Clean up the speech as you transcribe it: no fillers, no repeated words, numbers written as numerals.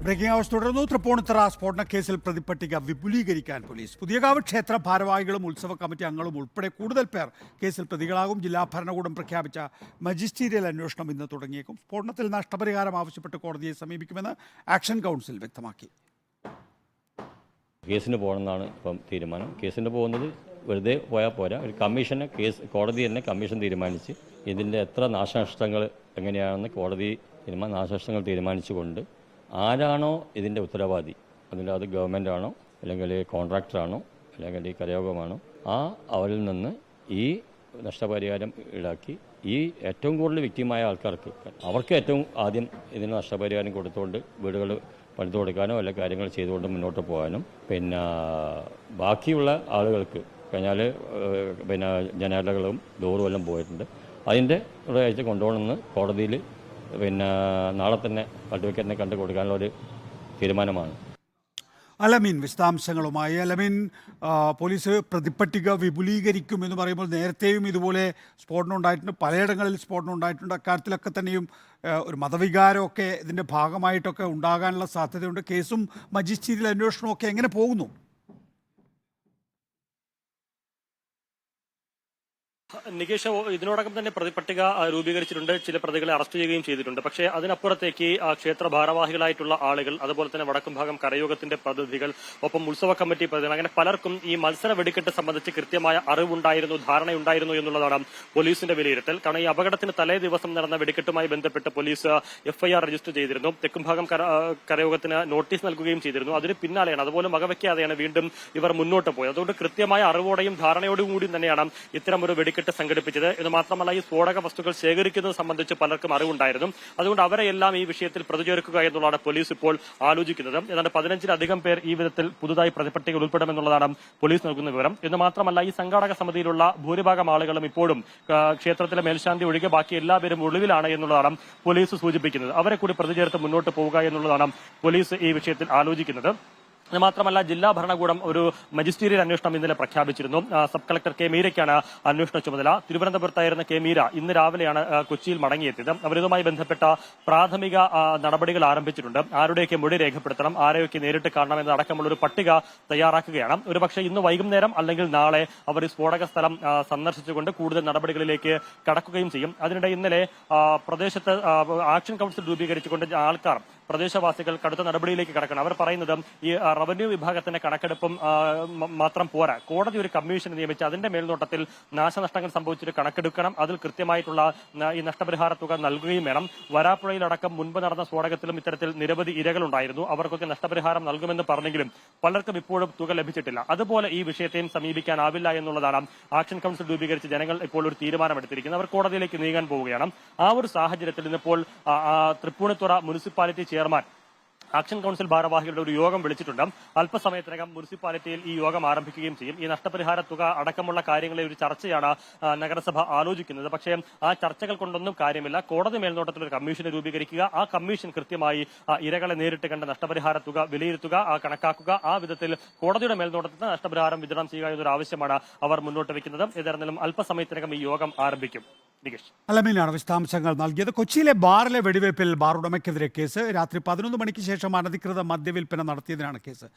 Breaking house തുടർന്നു. തൃപ്പൂണിത്തുറ സ്ഫോടന കേസിൽ പ്രതിപട്ടിക വിപുലീകരിക്കാൻ പോലീസ്. പുതിയകാവ് ക്ഷേത്ര ഭാരവാഹികളും ഉത്സവ കമ്മിറ്റി അംഗങ്ങളും ഉൾപ്പെടെ കൂടുതൽ പേർ കേസിൽ പ്രതികളാകും. ജില്ലാ ഭരണകൂടം പ്രഖ്യാപിച്ച മജിസ്റ്റീരിയൽ അന്വേഷണം ഇന്ന് തുടങ്ങിയേക്കും. സ്ഫോടനത്തിൽ നഷ്ടപരിഹാരം ആവശ്യപ്പെട്ട് കോടതിയെ സമീപിക്കുമെന്ന് ആക്ഷൻ കൗൺസിൽ വ്യക്തമാക്കി. കേസിന് പോകണമെന്നാണ് ഇപ്പം തീരുമാനം. കേസിന് പോകുന്നത് വെറുതെ പോയാൽ പോരാ. ഒരു കമ്മീഷനെ കോടതി തന്നെ കമ്മീഷൻ തീരുമാനിച്ച് ഇതിൻ്റെ എത്ര നാശനഷ്ടങ്ങൾ എങ്ങനെയാണെന്ന് കോടതി നാശനഷ്ടങ്ങൾ തീരുമാനിച്ചുകൊണ്ട് ആരാണോ ഇതിൻ്റെ ഉത്തരവാദി, അത് ഗവൺമെൻറ് ആണോ അല്ലെങ്കിൽ കോൺട്രാക്ടറാണോ അല്ലെങ്കിൽ കരയോഗമാണോ, അവരിൽ നിന്ന് ഈ നഷ്ടപരിഹാരം ഈടാക്കി ഈ ഏറ്റവും കൂടുതൽ വിക്റ്റിമായ ആൾക്കാർക്ക് അവർക്ക് ഏറ്റവും ആദ്യം ഇതിന് നഷ്ടപരിഹാരം കൊടുത്തുകൊണ്ട് വീടുകൾ പണിതു കൊടുക്കാനോ എല്ലാ കാര്യങ്ങൾ ചെയ്തുകൊണ്ട് മുന്നോട്ട് പോകാനും, പിന്നെ ബാക്കിയുള്ള ആളുകൾക്ക് കഴിഞ്ഞാൽ ജനാലകളും ഡോറും എല്ലാം പോയിട്ടുണ്ട്. അതിൻ്റെ ഒരാഴ്ച കൊണ്ടുപോകണമെന്ന് കോടതിയിൽ നാളെ തന്നെ അഡ്വക്കേറ്റിനെ കണ്ടു കൊടുക്കാനുള്ള ഒരു തീരുമാനമാണ്. അലമീൻ വിശദാംശങ്ങളുമായി. അലമീൻ, പോലീസ് പ്രതിപട്ടിക വിപുലീകരിക്കുമെന്ന് പറയുമ്പോൾ നേരത്തെയും ഇതുപോലെ സ്ഫോടനം ഉണ്ടായിട്ടുണ്ട്, പലയിടങ്ങളിൽ സ്ഫോടനം ഉണ്ടായിട്ടുണ്ട്. അക്കാര്യത്തിലൊക്കെ തന്നെയും ഒരു മതവികാരമൊക്കെ ഇതിൻ്റെ ഭാഗമായിട്ടൊക്കെ ഉണ്ടാകാനുള്ള സാധ്യതയുണ്ട്. കേസും മജിസ്റ്റീരിയൽ അന്വേഷണവും ഒക്കെ എങ്ങനെ പോകുന്നു? നികേഷ്, ഇതിനോടകം തന്നെ പ്രതിപട്ടിക രൂപീകരിച്ചിട്ടുണ്ട്, ചില പ്രതികളെ അറസ്റ്റ് ചെയ്യുകയും ചെയ്തിട്ടുണ്ട്. പക്ഷേ അതിനപ്പുറത്തേക്ക് ക്ഷേത്ര ഭാരവാഹികളായിട്ടുള്ള ആളുകൾ, അതുപോലെ തന്നെ വടക്കും ഭാഗം കരയോഗത്തിന്റെ പ്രതിനിധികൾ, ഒപ്പം ഉത്സവ കമ്മിറ്റി പ്രതിനിധികൾ, അങ്ങനെ പലർക്കും ഈ മത്സര വെടിക്കെട്ട് സംബന്ധിച്ച് കൃത്യമായ അറിവുണ്ടായിരുന്നു, ധാരണയുണ്ടായിരുന്നു എന്നുള്ളതാണ് പോലീസിന്റെ വിലയിരുത്തൽ. കാരണം ഈ അപകടത്തിന് തലേ ദിവസം നടന്ന വെടിക്കെട്ടുമായി ബന്ധപ്പെട്ട് പോലീസ് എഫ്ഐആർ രജിസ്റ്റർ ചെയ്തിരുന്നു. തെക്കും ഭാഗം കരയോഗത്തിന് നോട്ടീസ് നൽകുകയും ചെയ്തിരുന്നു. അതിന് പിന്നാലെയാണ്, അതുപോലെ വകവയ്ക്കാതെയാണ് വീണ്ടും ഇവർ മുന്നോട്ട് പോയത്. അതുകൊണ്ട് കൃത്യമായ അറിവോടെയും ധാരണയോടും കൂടി തന്നെയാണ് ഇത്തരം ഒരു വെടിക്കെട്ട് സംഘടിപ്പിച്ചത് എന്ന് മാത്രമല്ല ഈ സ്ഫോടക വസ്തുക്കൾ ശേഖരിക്കുന്നത് സംബന്ധിച്ച് പലർക്കും അറിവുണ്ടായിരുന്നു. അതുകൊണ്ട് അവരെയെല്ലാം ഈ വിഷയത്തിൽ പ്രതിചേർക്കുക എന്നുള്ളതാണ് പോലീസ് ഇപ്പോൾ ആലോചിക്കുന്നത്. ഏതാണ്ട് 15-ലധികം പേർ ഈ വിധത്തിൽ പുതുതായി പ്രതിപട്ടികയിൽ ഉൾപ്പെടുമെന്നുള്ളതാണ് പോലീസ് നൽകുന്ന വിവരം. എന്ന് മാത്രമല്ല ഈ സംഘാടക സമിതിയിലുള്ള ഭൂരിഭാഗം ആളുകളും ഇപ്പോഴും ക്ഷേത്രത്തിലെ മേൽശാന്തി ഒഴികെ ബാക്കി എല്ലാവരും ഒളിവിലാണ് എന്നുള്ളതാണ് പോലീസ് സൂചിപ്പിക്കുന്നത്. അവരെ കൂടി പ്രതിചേർത്ത് മുന്നോട്ട് പോവുക എന്നുള്ളതാണ് പോലീസ് ഈ വിഷയത്തിൽ ആലോചിക്കുന്നത്. ഇത് മാത്രമല്ല ജില്ലാ ഭരണകൂടം ഒരു മജിസ്റ്റീരിയൽ അന്വേഷണം ഇന്നലെ പ്രഖ്യാപിച്ചിരുന്നു. സബ് കളക്ടർ കെ മീരയ്ക്കാണ് അന്വേഷണ ചുമതല. തിരുവനന്തപുരത്തായിരുന്ന കെ മീര ഇന്ന് രാവിലെയാണ് കൊച്ചിയിൽ മടങ്ങിയെത്തിയത്. അവരിതുമായി ബന്ധപ്പെട്ട പ്രാഥമിക നടപടികൾ ആരംഭിച്ചിട്ടുണ്ട്. ആരുടെയൊക്കെ മൊഴി രേഖപ്പെടുത്തണം, ആരെയൊക്കെ നേരിട്ട് കാണണം എന്നതടക്കമുള്ള ഒരു പട്ടിക തയ്യാറാക്കുകയാണ്. ഒരുപക്ഷെ ഇന്ന് വൈകുന്നേരം അല്ലെങ്കിൽ നാളെ അവർ ഈ സ്ഫോടക സ്ഥലം സന്ദർശിച്ചുകൊണ്ട് കൂടുതൽ നടപടികളിലേക്ക് കടക്കുകയും ചെയ്യും. അതിനിടെ ഇന്നലെ പ്രദേശത്ത് ആക്ഷൻ കൗൺസിൽ രൂപീകരിച്ചുകൊണ്ട് ആൾക്കാർ, പ്രദേശവാസികൾ കടുത്ത നടപടിയിലേക്ക് കടക്കണം. അവർ പറയുന്നത് ഈ റവന്യൂ വിഭാഗത്തിന്റെ കണക്കെടുപ്പും മാത്രം പോരാ, കോടതി ഒരു കമ്മീഷൻ നിയമിച്ച് അതിന്റെ മേൽനോട്ടത്തിൽ നാശനഷ്ടങ്ങൾ സംഭവിച്ചൊരു കണക്കെടുക്കണം. അതിൽ കൃത്യമായിട്ടുള്ള ഈ നഷ്ടപരിഹാര തുക നൽകുകയും വേണം. വരാപ്പുഴയിലടക്കം മുൻപ് നടന്ന സ്ഫോടനത്തിലും ഇത്തരത്തിൽ നിരവധി ഇരകളുണ്ടായിരുന്നു. അവർക്കൊക്കെ നഷ്ടപരിഹാരം നൽകുമെന്ന് പറഞ്ഞെങ്കിലും പലർക്കും ഇപ്പോഴും തുക ലഭിച്ചിട്ടില്ല. അതുപോലെ ഈ വിഷയത്തെയും സമീപിക്കാനാവില്ല എന്നുള്ളതാണ് ആക്ഷൻ കൗൺസിൽ രൂപീകരിച്ച് ജനങ്ങൾ ഇപ്പോൾ ഒരു തീരുമാനമെടുത്തിരിക്കുന്നത്. അവർ കോടതിയിലേക്ക് നീങ്ങാൻ പോവുകയാണ്. ആ ഒരു സാഹചര്യത്തിൽ ഇന്നിപ്പോൾ Thrippunithura municipality chairman action council ഭാരവാഹികളുടെ ഒരു യോഗം വിളിച്ചിട്ടുണ്ട്. അല്പസമയത്തിനകം മുനിസിപ്പാലിറ്റിയിൽ ഈ യോഗം ആരംഭിക്കുകയും ചെയ്യും. ഈ നഷ്ടപരിഹാര തുക അടക്കമുള്ള കാര്യങ്ങളെ ഒരു ചർച്ചയാണ് നഗരസഭ ആലോചിക്കുന്നത്. പക്ഷേ ആ ചർച്ചകൾ കൊണ്ടൊന്നും കാര്യമില്ല. കോടതി മേൽനോട്ടത്തിൽ ഒരു കമ്മീഷനെ രൂപീകരിക്കുക, ആ കമ്മീഷൻ കൃത്യമായി ഇരകളെ നേരിട്ട് കണ്ട നഷ്ടപരിഹാര തുക വിലയിരുത്തുക, കണക്കാക്കുക, ആ വിധത്തിൽ കോടതിയുടെ മേൽനോട്ടത്തിൽ നഷ്ടപരിഹാരം വിതരണം ചെയ്യുക എന്നൊരു ആവശ്യമാണ് അവർ മുന്നോട്ട് വയ്ക്കുന്നത്. ഏതായിരുന്നാലും അല്പസമയത്തിനകം ഈ യോഗം ആരംഭിക്കും. അലമീനാണ് വിശദാംശങ്ങൾ നൽകിയത്. കൊച്ചിയിലെ ബാറിലെ വെടിവയ്പിൽ ബാർ ഉടമയ്ക്കെതിരെ കേസ്. രാത്രി 11 മണിക്ക് ശേഷം അനധികൃത മദ്യവിൽപ്പന നടത്തിയതിനാണ് കേസ്.